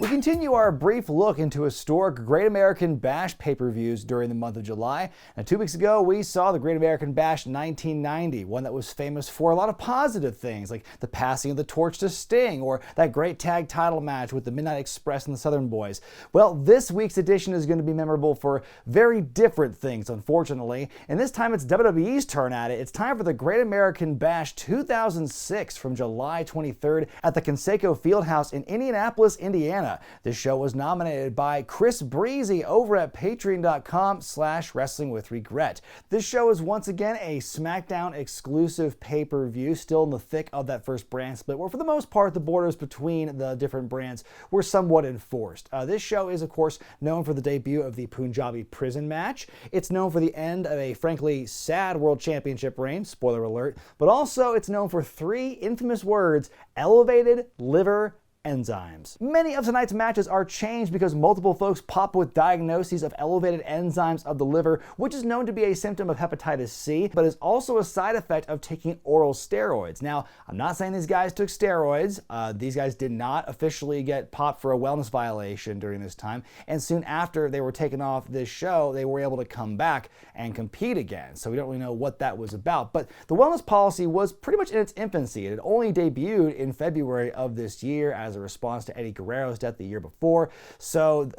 We continue our brief look into historic Great American Bash pay-per-views during the month of July. Now, 2 weeks ago, we saw the Great American Bash 1990, one that was famous for a lot of positive things, like the passing of the torch to Sting, or that great tag title match with the Midnight Express and the Southern Boys. Well, this week's edition is going to be memorable for very different things, unfortunately, and this time it's WWE's turn at it. It's time for the Great American Bash 2006 from July 23rd at the Conseco Fieldhouse in Indianapolis, Indiana. This show was nominated by Chris Breezy over at patreon.com/wrestlingwithregret. This show is once again a Smackdown exclusive pay-per-view, still in the thick of that first brand split, where for the most part the borders between the different brands were somewhat enforced. This show is, of course, known for the debut of the Punjabi prison match. It's known for the end of a frankly sad World Championship reign, spoiler alert, but also it's known for three infamous words: elevated liver enzymes. Many of tonight's matches are changed because multiple folks pop with diagnoses of elevated enzymes of the liver, which is known to be a symptom of hepatitis C, but is also a side effect of taking oral steroids. Now, I'm not saying these guys took steroids. These guys did not officially get popped for a wellness violation during this time, and soon after they were taken off this show, they were able to come back and compete again. So we don't really know what that was about, but the wellness policy was pretty much in its infancy. It had only debuted in February of this year as a response to Eddie Guerrero's death the year before. So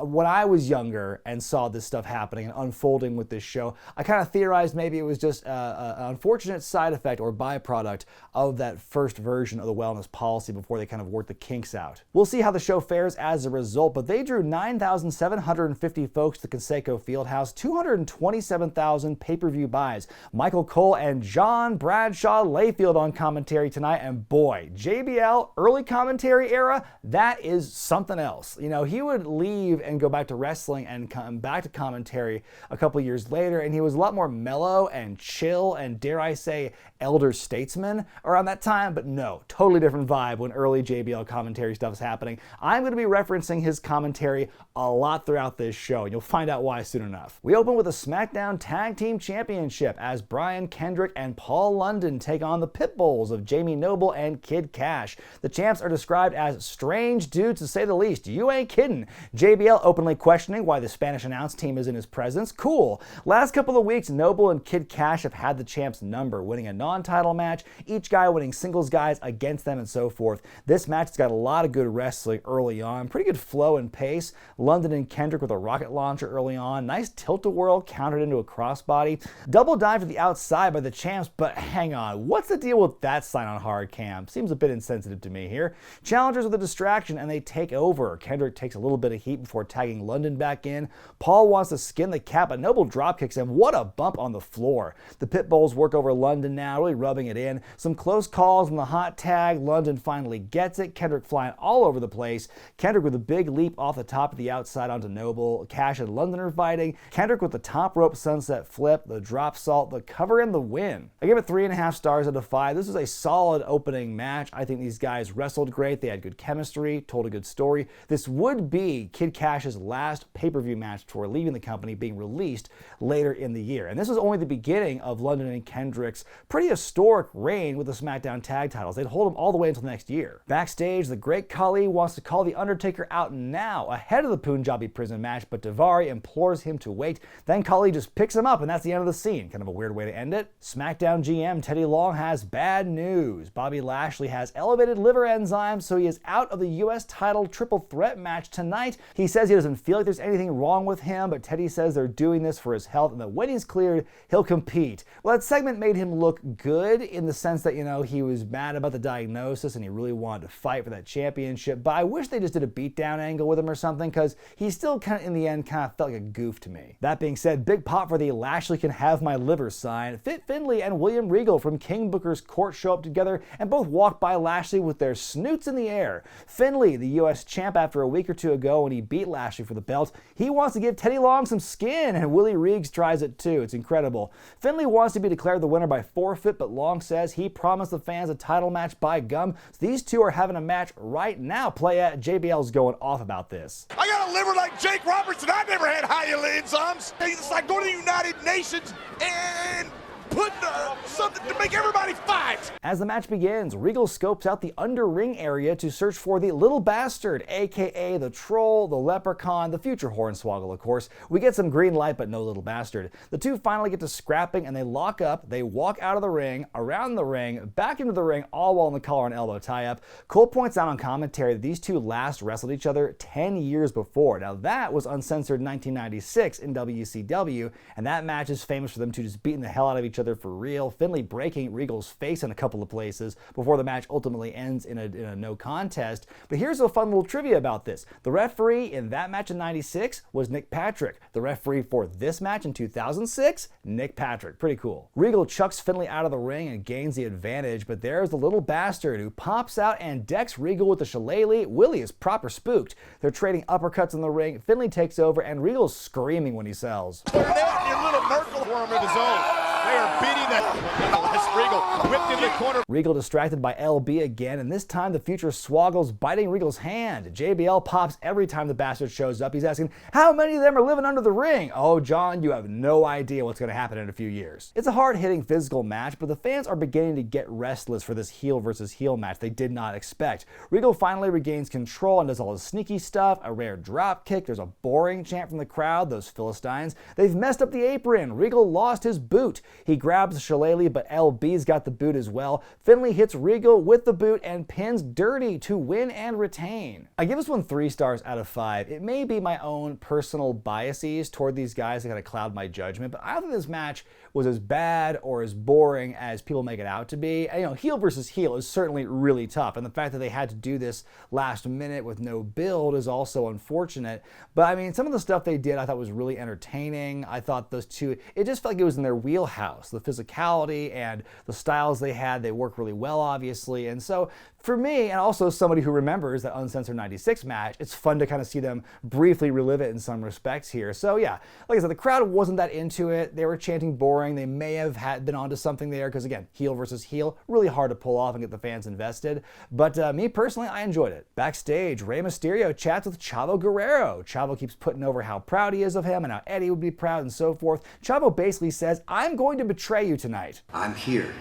when I was younger and saw this stuff happening and unfolding with this show, I kind of theorized maybe it was just an unfortunate side effect or byproduct of that first version of the wellness policy before they kind of worked the kinks out. We'll see how the show fares as a result, but they drew 9,750 folks to the Conseco Fieldhouse, 227,000 pay-per-view buys. Michael Cole and John Bradshaw Layfield on commentary tonight, and boy, JBL early commentary era, that is something else. You know, he would leave and go back to wrestling and come back to commentary a couple years later, and he was a lot more mellow and chill and, dare I say, elder statesman around that time, but no, totally different vibe when early JBL commentary stuff is happening. I'm going to be referencing his commentary a lot throughout this show, and you'll find out why soon enough. We open with a Smackdown Tag Team Championship as Brian Kendrick and Paul London take on the Pitbulls of Jamie Noble and Kid Cash. The champs are described as strange dudes to say the least. You ain't kidding. JBL openly questioning why the Spanish announce team is in his presence. Cool. Last couple of weeks, Noble and Kid Cash have had the champs' number, winning a non-title match, each guy winning singles guys against them and so forth. This match has got a lot of good wrestling early on, pretty good flow and pace. London and Kendrick with a rocket launcher early on, nice tilt-a-whirl countered into a crossbody. Double dive to the outside by the champs, but hang on, what's the deal with that sign on hard cam? Seems a bit insensitive to me here. Challengers with a distraction and they take over. Kendrick takes a little bit of heat before tagging London back in. Paul wants to skin the cat, but Noble dropkicks him. What a bump on the floor. The Pitbulls work over London now, really rubbing it in. Some close calls on the hot tag. London finally gets it. Kendrick flying all over the place. Kendrick with a big leap off the top of the outside onto Noble. Cash and London are fighting. Kendrick with the top rope sunset flip, the drop salt, the cover, and the win. I give it 3.5 stars out of 5. This is a solid opening match. I think these guys wrestled great. They had good chemistry, told a good story. This would be Kid Cash's last pay-per-view match before leaving the company, being released later in the year. And this was only the beginning of London and Kendrick's pretty historic reign with the Smackdown tag titles. They'd hold them all the way until next year. Backstage, the Great Khali wants to call the Undertaker out now, ahead of the Punjabi prison match, but Daivari implores him to wait. Then Khali just picks him up, and that's the end of the scene. Kind of a weird way to end it. Smackdown GM Teddy Long has bad news. Bobby Lashley has elevated liver enzymes, so he is out of the U.S. title triple threat match tonight. He says he doesn't feel like there's anything wrong with him, but Teddy says they're doing this for his health and that when he's cleared, he'll compete. Well, that segment made him look good in the sense that, you know, he was mad about the diagnosis and he really wanted to fight for that championship, but I wish they just did a beatdown angle with him or something, because he still kind of, in the end, kind of felt like a goof to me. That being said, big pop for the Lashley can have my liver sign. Finlay and William Regal from King Booker's court show up together and both walk by Lashley with their snoots in the air. Finlay, the U.S. champ after a week or two ago when he beat Lashley for the belt, he wants to give Teddy Long some skin, and Willie Reegs tries it too. It's incredible. Finlay wants to be declared the winner by forfeit, but Long says he promised the fans a title match by gum. So these two are having a match right now. Play at JBL's going off about this. I got a liver like Jake Robertson. I never had high enzymes. It's like going to the United Nations and putting something to make everybody fight. As the match begins, Regal scopes out the under-ring area to search for the little bastard, aka the troll, the leprechaun, the future Hornswoggle, of course. We get some green light, but no little bastard. The two finally get to scrapping and they lock up. They walk out of the ring, around the ring, back into the ring, all while in the collar and elbow tie-up. Cole points out on commentary that these two last wrestled each other 10 years before. Now that was uncensored in 1996 in WCW, and that match is famous for them two just beating the hell out of each other for real. Finlay breaking Regal's face in a couple of places before the match ultimately ends in a no contest. But here's a fun little trivia about this. The referee in that match in 96 was Nick Patrick. The referee for this match in 2006, Nick Patrick. Pretty cool. Regal chucks Finlay out of the ring and gains the advantage, but there's the little bastard who pops out and decks Regal with the shillelagh. Willie is proper spooked. They're trading uppercuts in the ring. Finlay takes over and Regal's screaming when he sells. Your little Merkel worm of his own. They are beating that. Regal whipped in the corner. Regal distracted by LB again, and this time the future Swoggle's biting Regal's hand. JBL pops every time the bastard shows up. He's asking, how many of them are living under the ring? Oh, John, you have no idea what's going to happen in a few years. It's a hard-hitting physical match, but the fans are beginning to get restless for this heel versus heel match they did not expect. Regal finally regains control and does all his sneaky stuff, a rare drop kick. There's a boring chant from the crowd, those Philistines. They've messed up the apron. Regal lost his boot. He grabs the shillelagh, but LB's got the boot as well. Finlay hits Regal with the boot and pins Dirty to win and retain. I give this one 3 stars out of 5. It may be my own personal biases toward these guys that kind of cloud my judgment, but I don't think this match was as bad or as boring as people make it out to be. And, you know, heel versus heel is certainly really tough, and the fact that they had to do this last minute with no build is also unfortunate. But I mean, some of the stuff they did I thought was really entertaining. I thought those two, it just felt like it was in their wheelhouse. The physicality and the styles they had, they work really well, obviously. And so for me, and also somebody who remembers that uncensored 96 match, it's fun to kind of see them briefly relive it in some respects here. So yeah, like I said, the crowd wasn't that into it. They were chanting boring. They may have been onto something there because, again, heel versus heel, really hard to pull off and get the fans invested. But me personally, I enjoyed it. Backstage, Rey Mysterio chats with Chavo Guerrero. Chavo keeps putting over how proud he is of him and how Eddie would be proud and so forth. Chavo basically says, I'm going to betray you tonight. I'm here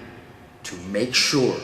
to make sure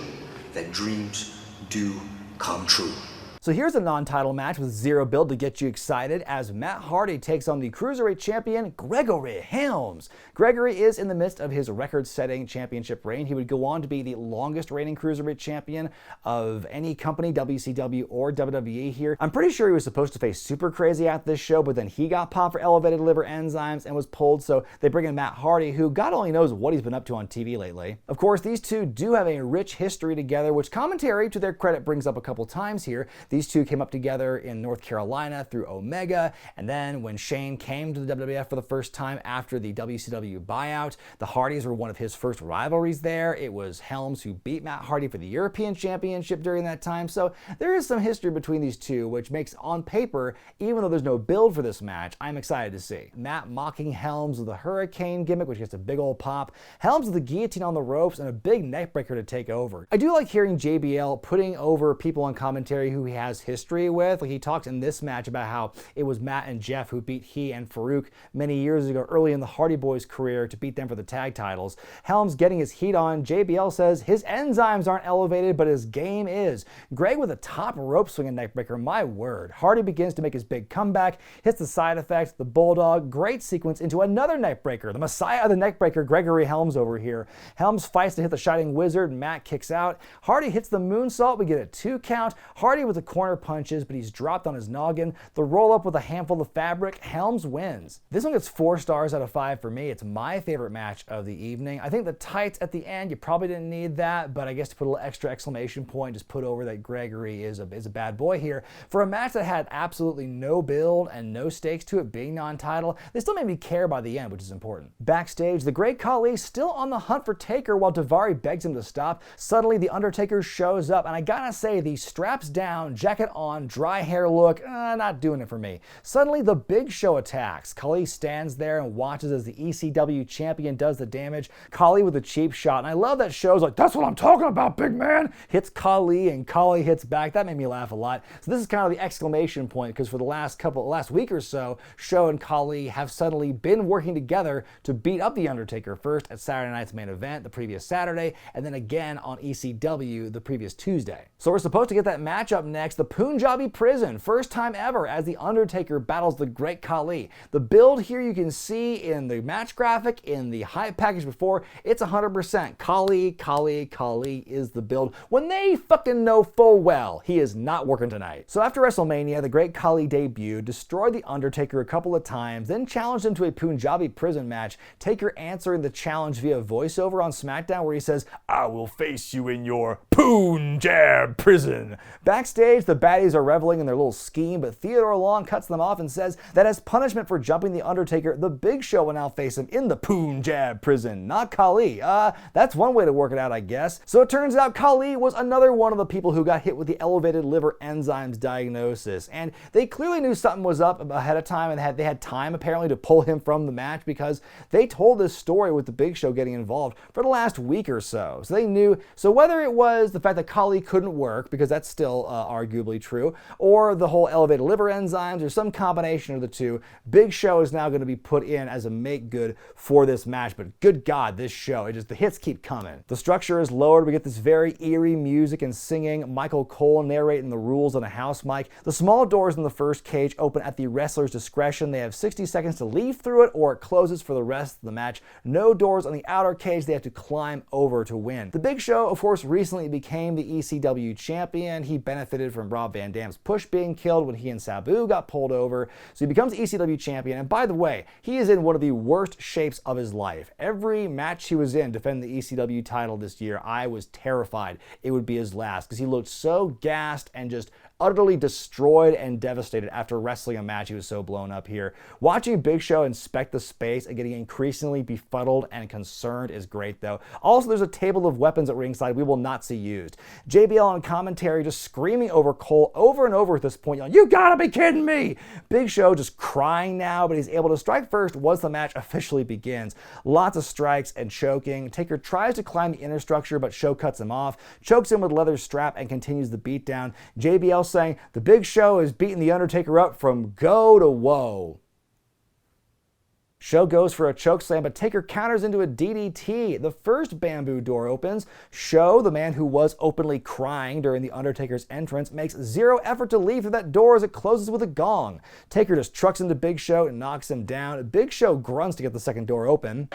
that dreams do come true. So here's a non-title match with zero build to get you excited as Matt Hardy takes on the Cruiserweight champion, Gregory Helms. Gregory is in the midst of his record-setting championship reign. He would go on to be the longest reigning Cruiserweight champion of any company, WCW or WWE here. I'm pretty sure he was supposed to face Super Crazy at this show, but then he got popped for elevated liver enzymes and was pulled, so they bring in Matt Hardy, who God only knows what he's been up to on TV lately. Of course, these two do have a rich history together, which commentary, to their credit, brings up a couple times here. These two came up together in North Carolina through Omega, and then when Shane came to the WWF for the first time after the WCW buyout, the Hardys were one of his first rivalries there. It was Helms who beat Matt Hardy for the European Championship during that time, so there is some history between these two, which makes, on paper, even though there's no build for this match, I'm excited to see. Matt mocking Helms with the Hurricane gimmick, which gets a big old pop. Helms with the guillotine on the ropes and a big neckbreaker to take over. I do like hearing JBL putting over people on commentary who he has history with. Like, he talks in this match about how it was Matt and Jeff who beat he and Farouk many years ago, early in the Hardy Boys' career, to beat them for the tag titles. Helms getting his heat on. JBL says his enzymes aren't elevated, but his game is. Greg with a top rope swing and neckbreaker, my word. Hardy begins to make his big comeback, hits the side effect, the Bulldog, great sequence into another neckbreaker. The Messiah of the neckbreaker, Gregory Helms over here. Helms fights to hit the Shining Wizard, Matt kicks out. Hardy hits the moonsault, we get a 2 count. Hardy with a corner punches, but he's dropped on his noggin. The roll-up with a handful of fabric. Helms wins. This one gets 4 stars out of 5 for me. It's my favorite match of the evening. I think the tights at the end, you probably didn't need that, but I guess to put a little extra exclamation point, just put over that Gregory is a bad boy here. For a match that had absolutely no build and no stakes to it being non-title, they still made me care by the end, which is important. Backstage, the Great Khali still on the hunt for Taker while Daivari begs him to stop. Suddenly, the Undertaker shows up, and I gotta say, the straps down jacket on, dry hair look, not doing it for me. Suddenly, the Big Show attacks. Khali stands there and watches as the ECW champion does the damage. Khali with a cheap shot, and I love that Show's like, that's what I'm talking about, big man! Hits Khali, and Khali hits back. That made me laugh a lot. So this is kind of the exclamation point, because for the last week or so, Show and Khali have suddenly been working together to beat up The Undertaker, first at Saturday night's main event the previous Saturday, and then again on ECW the previous Tuesday. So we're supposed to get that matchup next, the Punjabi prison, first time ever as The Undertaker battles the Great Khali. The build here you can see in the match graphic, in the hype package before, it's 100% Khali is the build, when they fucking know full well he is not working tonight. So after WrestleMania, the Great Khali debuted, destroyed The Undertaker a couple of times, then challenged him to a Punjabi prison match, Taker answering the challenge via voiceover on Smackdown where he says, "I will face you in your Punjab prison." Backstage, the baddies are reveling in their little scheme, but Theodore Long cuts them off and says that as punishment for jumping The Undertaker, the Big Show will now face him in the Punjab prison, not Khali. That's one way to work it out, I guess. So it turns out Khali was another one of the people who got hit with the elevated liver enzymes diagnosis, and they clearly knew something was up ahead of time, and they had time apparently to pull him from the match because they told this story with the Big Show getting involved for the last week or so. So they knew. So whether it was the fact that Khali couldn't work, because that's still arguably true, or the whole elevated liver enzymes, or some combination of the two, Big Show is now going to be put in as a make good for this match. But good God, this show, the hits keep coming. The structure is lowered. We get this very eerie music and singing. Michael Cole narrating the rules on a house mic. The small doors in the first cage open at the wrestler's discretion. They have 60 seconds to leave through it, or it closes for the rest of the match. No doors on the outer cage they have to climb over to win. The Big Show, of course, recently became the ECW champion. He benefited from Rob Van Dam's push being killed when he and Sabu got pulled over. So he becomes ECW champion. And by the way, he is in one of the worst shapes of his life. Every match he was in defending the ECW title this year, I was terrified it would be his last, because he looked so gassed and just utterly destroyed and devastated after wrestling a match. He was so blown up here. Watching Big Show inspect the space and getting increasingly befuddled and concerned is great, though. Also, there's a table of weapons at ringside we will not see used. JBL on commentary just screaming over Cole over and over at this point, yelling, "You gotta be kidding me!" Big Show just crying now, but he's able to strike first once the match officially begins. Lots of strikes and choking. Taker tries to climb the inner structure, but Show cuts him off, chokes him with a leather strap, and continues the beatdown. JBL saying the Big Show is beating The Undertaker up from go to woe. Show goes for a chokeslam, but Taker counters into a DDT. The first bamboo door opens. Show, the man who was openly crying during The Undertaker's entrance, makes zero effort to leave through that door as it closes with a gong. Taker just trucks into Big Show and knocks him down. Big Show grunts to get the second door open.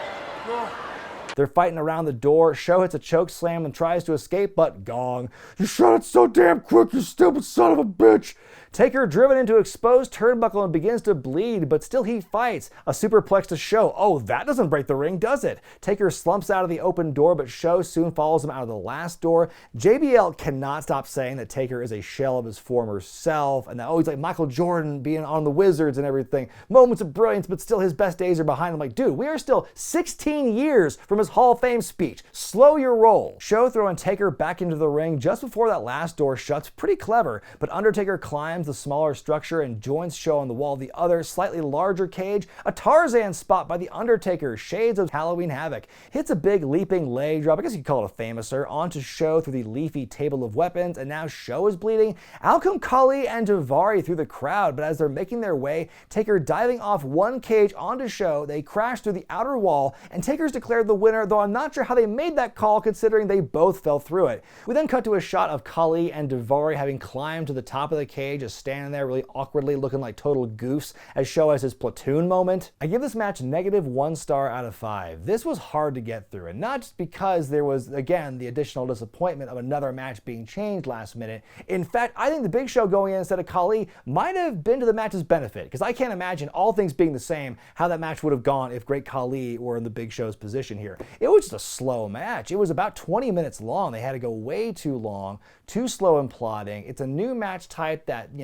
They're fighting around the door. Show hits a choke slam and tries to escape, but gong. "You shot it so damn quick, you stupid son of a bitch." Taker driven into exposed turnbuckle and begins to bleed, but still he fights. A superplex to Show. Oh, that doesn't break the ring, does it? Taker slumps out of the open door, but Show soon follows him out of the last door. JBL cannot stop saying that Taker is a shell of his former self, and that, oh, he's like Michael Jordan being on the Wizards and everything. Moments of brilliance, but still his best days are behind him. Like, dude, we are still 16 years from his Hall of Fame speech. Slow your roll. Show throwing Taker back into the ring just before that last door shuts. Pretty clever, but Undertaker climbs the smaller structure and joins Show on the wall of the other, slightly larger cage. A Tarzan spot by the Undertaker, shades of Halloween Havoc. Hits a big leaping leg drop, I guess you could call it a famouser, onto Show through the leafy table of weapons, and now Show is bleeding. Out come Khali and Daivari through the crowd, but as they're making their way, Taker diving off one cage onto Show, they crash through the outer wall, and Taker's declared the winner, though I'm not sure how they made that call considering they both fell through it. We then cut to a shot of Khali and Daivari having climbed to the top of the cage, just standing there really awkwardly looking like total goofs, as Show has his platoon moment. I give this match -1 star out of 5. This was hard to get through, and not just because there was, again, the additional disappointment of another match being changed last minute. In fact, I think the Big Show going in instead of Khali might have been to the match's benefit, because I can't imagine, all things being the same, how that match would have gone if Great Khali were in the Big Show's position here. It was just a slow match. It was about 20 minutes long. They had to go way too long, too slow and plodding. It's a new match type that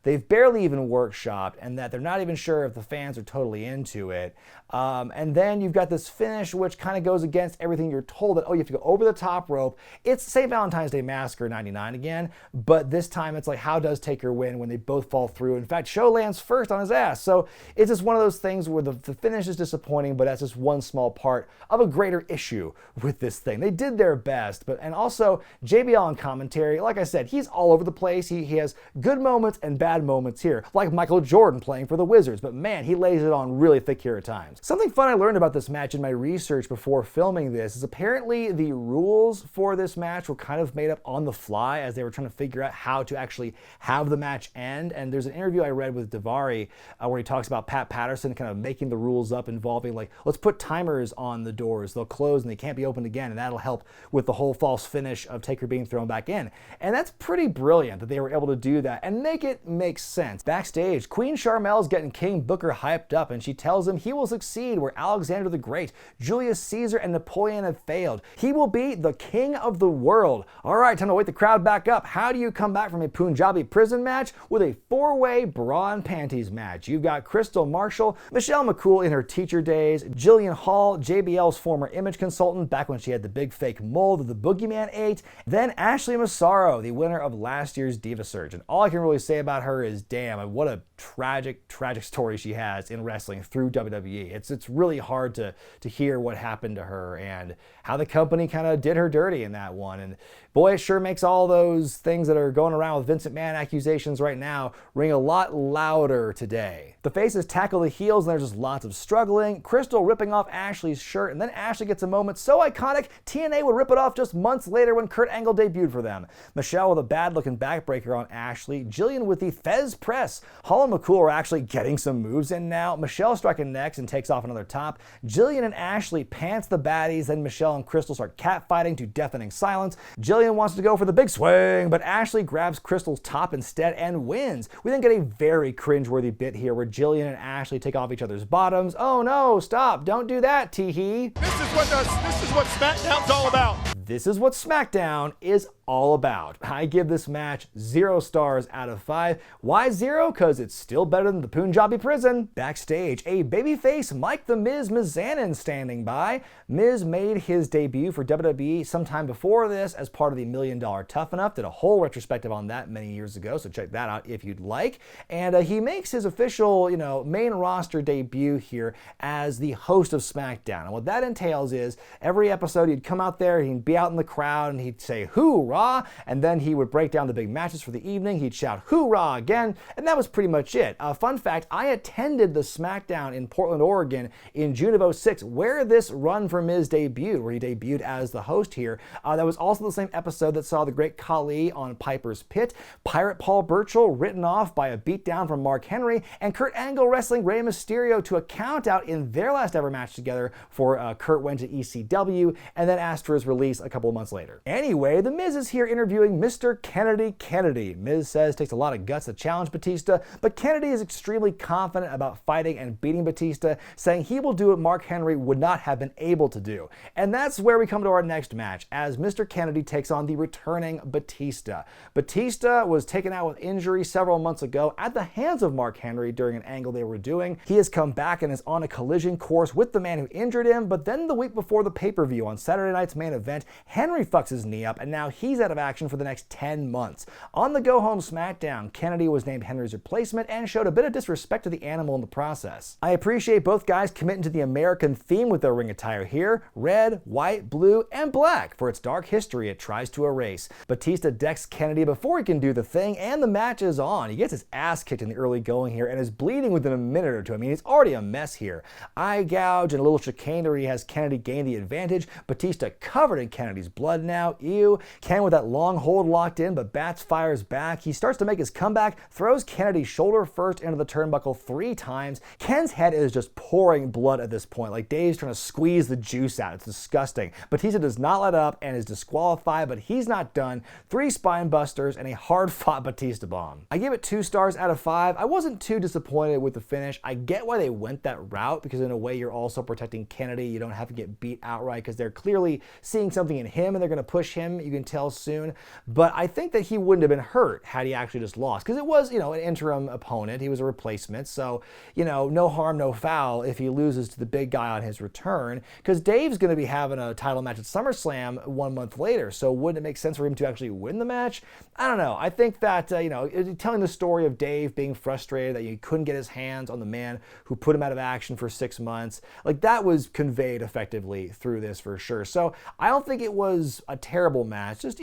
they've barely even workshopped, and that they're not even sure if the fans are totally into it. And then you've got this finish, which kind of goes against everything you're told that, oh, you have to go over the top rope. It's St. Valentine's Day Massacre 99 again, but this time it's like, how does Taker win when they both fall through? In fact, Show lands first on his ass. So it's just one of those things where the finish is disappointing, but that's just one small part of a greater issue with this thing. They did their best, and also JBL on commentary, like I said, he's all over the place. He has good moments and bad moments here, like Michael Jordan playing for the Wizards, but man, he lays it on really thick here at times. Something fun I learned about this match in my research before filming this is apparently the rules for this match were kind of made up on the fly as they were trying to figure out how to actually have the match end. And there's an interview I read with Daivari where he talks about Pat Patterson kind of making the rules up involving, like, let's put timers on the doors, they'll close and they can't be opened again, and that'll help with the whole false finish of Taker being thrown back in. And that's pretty brilliant that they were able to do that and make it make sense. Backstage, Queen Sharmell's getting King Booker hyped up, and she tells him he will succeed where Alexander the Great, Julius Caesar, and Napoleon have failed. He will be the king of the world. All right, time to wake the crowd back up. How do you come back from a Punjabi prison match with a 4-way bra and panties match? You've got Kristal Marshall, Michelle McCool in her teacher days, Jillian Hall, JBL's former image consultant back when she had the big fake mold that the Boogeyman ate, then Ashley Massaro, the winner of last year's Diva Search. And all I can really say about her is, damn, what a tragic story she has in wrestling through WWE. It's really hard to hear what happened to her and how the company kind of did her dirty in that one. And boy, it sure makes all those things that are going around with Vince McMahon accusations right now ring a lot louder today. The faces tackle the heels and there's just lots of struggling. Kristal ripping off Ashley's shirt, and then Ashley gets a moment so iconic, TNA would rip it off just months later when Kurt Angle debuted for them. Michelle with a bad-looking backbreaker on Ashley, Jillian with the Fez press. Hall and McCool are actually getting some moves in now. Michelle striking next and takes off another top. Jillian and Ashley pants the baddies, then Michelle and Kristal start catfighting to deafening silence. Jillian wants to go for the big swing, but Ashley grabs Kristal's top instead and wins. We then get a very cringeworthy bit here where Jillian and Ashley take off each other's bottoms. Oh no, stop, don't do that, tee-hee. This is what SmackDown's all about. This is what SmackDown is all about. I give this match 0 stars out of 5. Why 0? Because it's still better than the Punjabi prison. Backstage, a babyface Mike the Miz Mizanin standing by. Miz made his debut for WWE sometime before this as part of the $1 Million Tough Enough. Did a whole retrospective on that many years ago, so check that out if you'd like. And he makes his official, main roster debut here as the host of SmackDown. And what that entails is every episode he'd come out there, he'd be out in the crowd, and he'd say, "Hoorah!" And then he would break down the big matches for the evening. He'd shout, "Hoorah!" again, and that was pretty much it. Fun fact, I attended the SmackDown in Portland, Oregon in June of 2006, where this run for Miz debuted, where he debuted as the host here. That was also the same episode that saw the Great Khali on Piper's Pit, Pirate Paul Burchill written off by a beatdown from Mark Henry, and Kurt Angle wrestling Rey Mysterio to a countout in their last ever match together before Kurt went to ECW and then asked for his release a couple of months later. Anyway, The Miz is here interviewing Mr. Kennedy. Miz says it takes a lot of guts to challenge Batista, but Kennedy is extremely confident about fighting and beating Batista, saying he will do what Mark Henry would not have been able to do. And that's where we come to our next match, as Mr. Kennedy takes on the returning Batista. Batista was taken out with injury several months ago at the hands of Mark Henry during an angle they were doing. He has come back and is on a collision course with the man who injured him, but then the week before the pay-per-view on Saturday night's main event, Henry fucks his knee up, and now he's out of action for the next 10 months. On the go-home SmackDown, Kennedy was named Henry's replacement and showed a bit of disrespect to the animal in the process. I appreciate both guys committing to the American theme with their ring attire here: red, white, blue, and black. For its dark history, it tries to erase. Batista decks Kennedy before he can do the thing, and the match is on. He gets his ass kicked in the early going here and is bleeding within a minute or two. I mean, he's already a mess here. Eye gouge and a little chicanery has Kennedy gain the advantage. Batista covered in Kennedy's blood now. Ew. Ken with that long hold locked in, but Bats fires back. He starts to make his comeback, throws Kennedy's shoulder first into the turnbuckle 3 times. Ken's head is just pouring blood at this point, like Dave's trying to squeeze the juice out. It's disgusting. Batista does not let up and is disqualified, but he's not done. 3 spine busters and a hard-fought Batista bomb. I give it 2 stars out of 5. I wasn't too disappointed with the finish. I get why they went that route, because in a way you're also protecting Kennedy. You don't have to get beat outright because they're clearly seeing something in him and they're going to push him. You can tell soon, but I think that he wouldn't have been hurt had he actually just lost, because it was, an interim opponent. He was a replacement, so, no harm, no foul if he loses to the big guy on his return, because Dave's going to be having a title match at SummerSlam 1 month later, so wouldn't it make sense for him to actually win the match? I don't know. I think that, telling the story of Dave being frustrated that he couldn't get his hands on the man who put him out of action for 6 months, like, that was conveyed effectively through this for sure. So I don't think it was a terrible match. Just,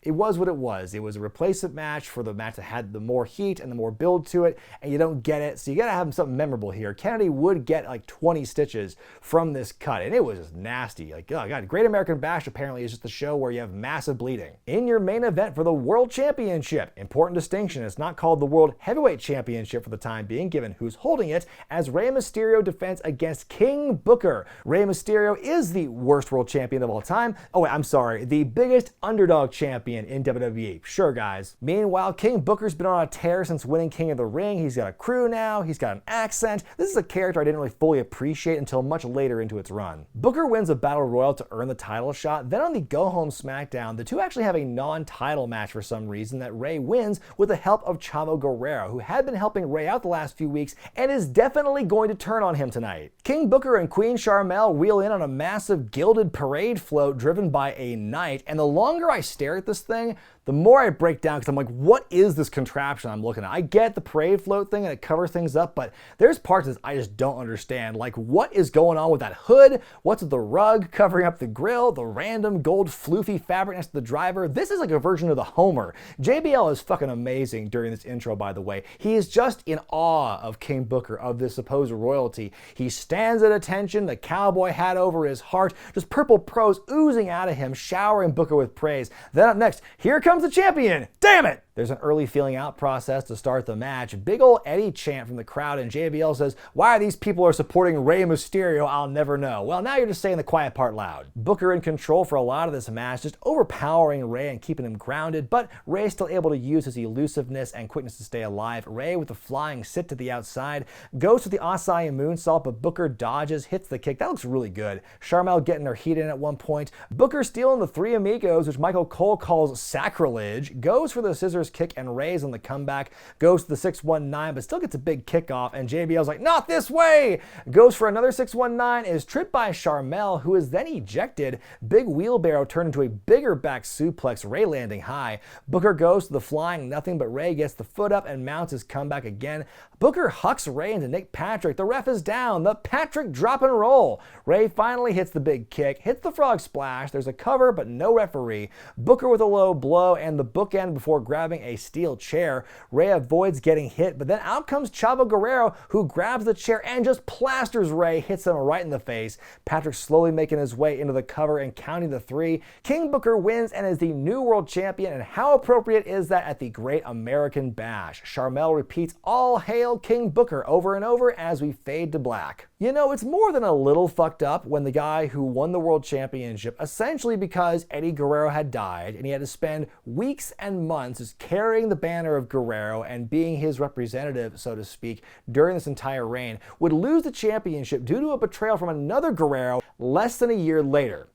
it was what it was. It was a replacement match for the match that had the more heat and the more build to it, and you don't get it, so you gotta have something memorable here. Kennedy would get like 20 stitches from this cut, and it was just nasty. Like, oh god, Great American Bash apparently is just a show where you have massive bleeding. In your main event for the World Championship, important distinction, it's not called the World Heavyweight Championship for the time being, given who's holding it, as Rey Mysterio defends against King Booker. Rey Mysterio is the worst world champion of all time. Oh wait, I'm sorry, the biggest underdog champion in WWE. Sure, guys. Meanwhile, King Booker's been on a tear since winning King of the Ring. He's got a crew now. He's got an accent. This is a character I didn't really fully appreciate until much later into its run. Booker wins a Battle Royal to earn the title shot. Then on the go-home SmackDown, the two actually have a non-title match for some reason that Rey wins with the help of Chavo Guerrero, who had been helping Rey out the last few weeks and is definitely going to turn on him tonight. King Booker and Queen Sharmell wheel in on a massive gilded parade float driven by a knight, and the longer I stare at this thing, the more I break down, because I'm like, what is this contraption I'm looking at? I get the parade float thing and it covers things up, but there's parts that I just don't understand. Like, what is going on with that hood? What's with the rug covering up the grill? The random gold floofy fabric next to the driver? This is like a version of the Homer. JBL is fucking amazing during this intro, by the way. He is just in awe of King Booker, of this supposed royalty. He stands at attention, the cowboy hat over his heart, just purple prose oozing out of him, showering Booker with praise. Then up next, here comes the champion. Damn it! There's an early feeling out process to start the match. Big ol' Eddie chant from the crowd, and JBL says, why these people are supporting Rey Mysterio, I'll never know. Well, now you're just saying the quiet part loud. Booker in control for a lot of this match, just overpowering Rey and keeping him grounded, but Rey still able to use his elusiveness and quickness to stay alive. Rey with the flying sit to the outside, goes to the Asai moonsault, but Booker dodges, hits the kick. That looks really good. Sharmell getting her heat in at one point. Booker stealing the Three Amigos, which Michael Cole calls sacrilege, goes for the scissors kick and Rey's on the comeback, goes to the 619, but still gets a big kickoff, and JBL's like, not this way! Goes for another 619, is tripped by Sharmell, who is then ejected. Big wheelbarrow turned into a bigger back suplex, Rey landing high. Booker goes to the flying nothing, but Rey gets the foot up and mounts his comeback again. Booker hucks Rey into Nick Patrick. The ref is down. The Patrick drop and roll. Rey finally hits the big kick, hits the frog splash. There's a cover, but no referee. Booker with a low blow and the bookend before grabbing a steel chair. Rey avoids getting hit, but then out comes Chavo Guerrero, who grabs the chair and just plasters Rey, hits him right in the face. Patrick slowly making his way into the cover and counting the three. King Booker wins and is the new world champion, and how appropriate is that at the Great American Bash? Sharmell repeats all hail King Booker over and over as we fade to black. It's more than a little fucked up when the guy who won the world championship, essentially because Eddie Guerrero had died and he had to spend weeks and months just carrying the banner of Guerrero and being his representative, so to speak, during this entire reign, would lose the championship due to a betrayal from another Guerrero less than a year later.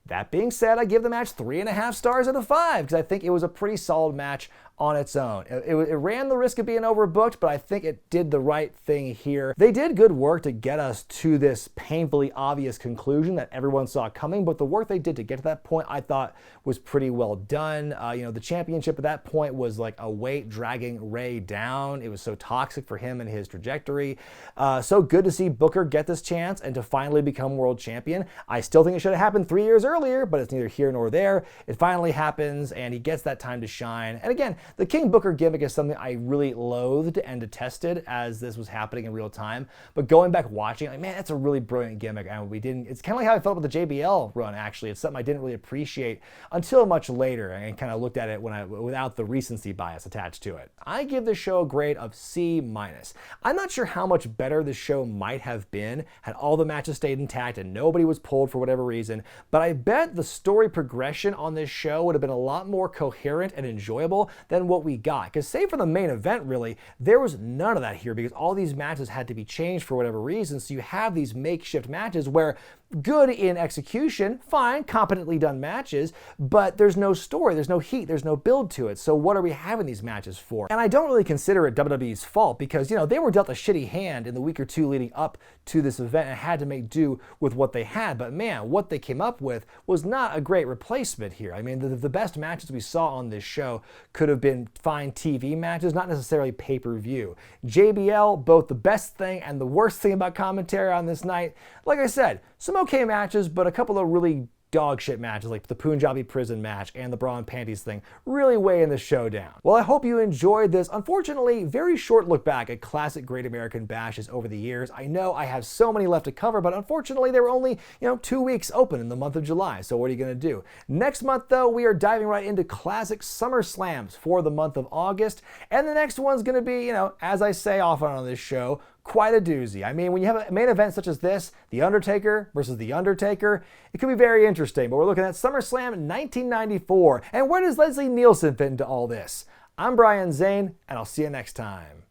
That being said, I give the match 3.5 stars out of 5 because I think it was a pretty solid match on its own. It ran the risk of being overbooked, but I think it did the right thing here. They did good work to get us to this painfully obvious conclusion that everyone saw coming, but the work they did to get to that point I thought was pretty well done. The championship at that point was like a weight dragging Rey down. It was so toxic for him and his trajectory. So good to see Booker get this chance and to finally become world champion. I still think it should have happened 3 years earlier, but it's neither here nor there. It finally happens and he gets that time to shine. And again, the King Booker gimmick is something I really loathed and detested as this was happening in real time. But going back watching, like, man, that's a really brilliant gimmick. And it's kind of like how I felt with the JBL run, actually. It's something I didn't really appreciate until much later and kind of looked at it without the recency bias attached to it. I give this show a grade of C-. I'm not sure how much better the show might have been had all the matches stayed intact and nobody was pulled for whatever reason, but I bet the story progression on this show would have been a lot more coherent and enjoyable than what we got. Because save for the main event, really, there was none of that here because all these matches had to be changed for whatever reason. So you have these makeshift matches where good in execution, fine, competently done matches, but there's no story, there's no heat, there's no build to it. So what are we having these matches for? And I don't really consider it WWE's fault because, you know, they were dealt a shitty hand in the week or two leading up to this event and had to make do with what they had. But man, what they came up with was not a great replacement here. I mean, the best matches we saw on this show could have been fine TV matches, not necessarily pay-per-view. JBL, both the best thing and the worst thing about commentary on this night. Like I said, some okay matches, but a couple of really dog shit matches like the Punjabi prison match and the bra and panties thing really weighing the show down. Well, I hope you enjoyed this, unfortunately, very short look back at classic Great American Bashes over the years. I know I have so many left to cover, but unfortunately they were only, 2 weeks open in the month of July, so what are you gonna do? Next month, though, we are diving right into classic Summer Slams for the month of August, and the next one's gonna be, as I say often on this show, quite a doozy. I mean, when you have a main event such as this, The Undertaker versus The Undertaker, it could be very interesting, but we're looking at SummerSlam 1994. And where does Leslie Nielsen fit into all this? I'm Brian Zane, and I'll see you next time.